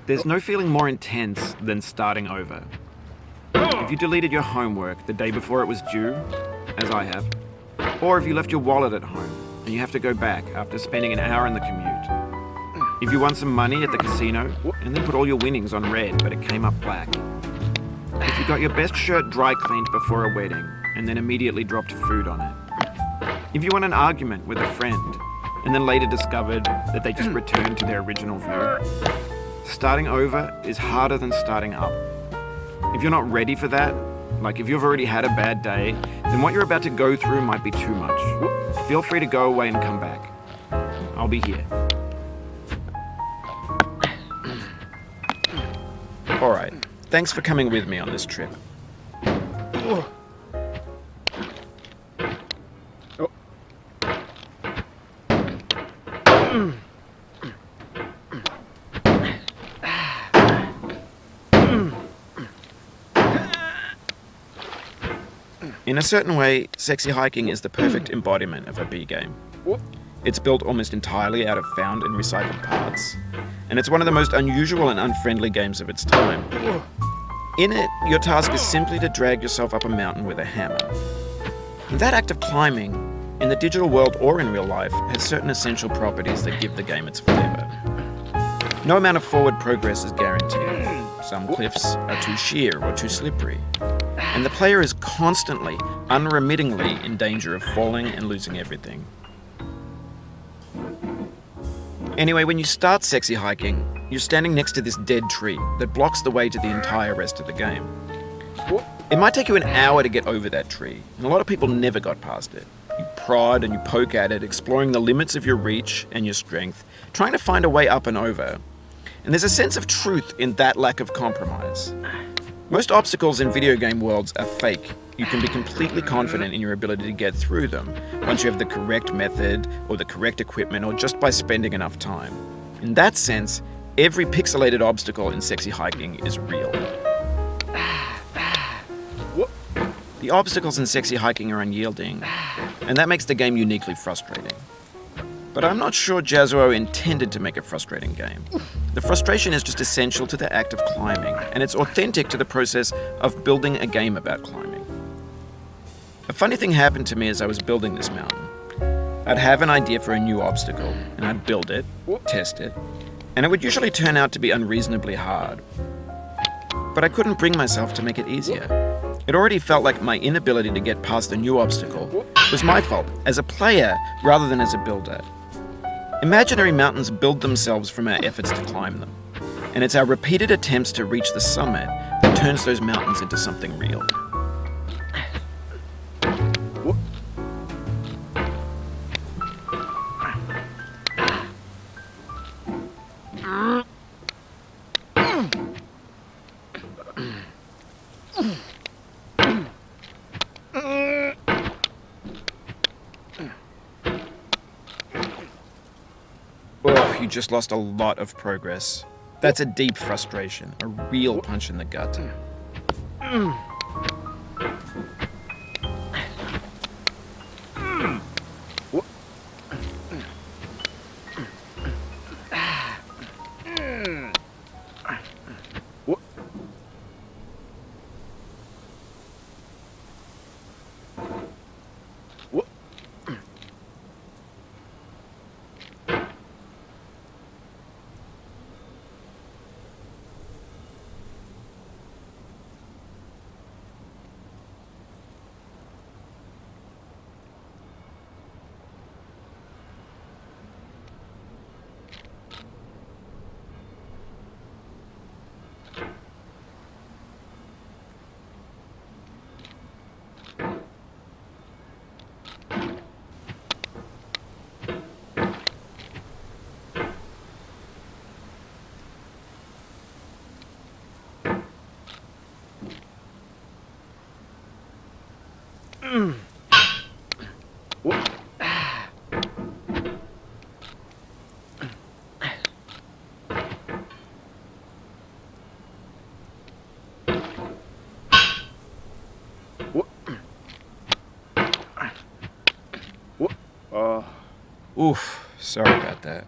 There's no feeling more intense than starting over. If you deleted your homework the day before it was due, as I have, or if you left your wallet at home and you have to go back after spending an hour in the commute. If you won some money at the casino and then put all your winnings on red but it came up black. If you got your best shirt dry cleaned before a wedding and then immediately dropped food on it. If you won an argument with a friend and then later discovered that they just returned to their original view. Starting over is harder than starting up. If you're not ready for that, like if you've already had a bad day, then what you're about to go through might be too much. Feel free to go away and come back. I'll be here. Alright, thanks for coming with me on this trip. In a certain way, Sexy Hiking is the perfect embodiment of a B game. It's built almost entirely out of found and recycled parts, and it's one of the most unusual and unfriendly games of its time. In it, your task is simply to drag yourself up a mountain with a hammer. And that act of climbing, in the digital world or in real life, has certain essential properties that give the game its flavor. No amount of forward progress is guaranteed. Some cliffs are too sheer or too slippery. And the player is constantly, unremittingly in danger of falling and losing everything. Anyway, when you start Sexy Hiking, you're standing next to this dead tree that blocks the way to the entire rest of the game. It might take you an hour to get over that tree, and a lot of people never got past it. You prod and you poke at it, exploring the limits of your reach and your strength, trying to find a way up and over. And there's a sense of truth in that lack of compromise. Most obstacles in video game worlds are fake. You can be completely confident in your ability to get through them once you have the correct method or the correct equipment or just by spending enough time. In that sense, every pixelated obstacle in Sexy Hiking is real. The obstacles in Sexy Hiking are unyielding, and that makes the game uniquely frustrating. But I'm not sure Jazzuo intended to make a frustrating game. The frustration is just essential to the act of climbing, and it's authentic to the process of building a game about climbing. A funny thing happened to me as I was building this mountain. I'd have an idea for a new obstacle, and I'd build it, test it, and it would usually turn out to be unreasonably hard. But I couldn't bring myself to make it easier. It already felt like my inability to get past a new obstacle was my fault as a player rather than as a builder. Imaginary mountains build themselves from our efforts to climb them, and it's our repeated attempts to reach the summit that turns those mountains into something real. Oh, you just lost a lot of progress. That's a deep frustration, a real punch in the gut. Oof, sorry about that.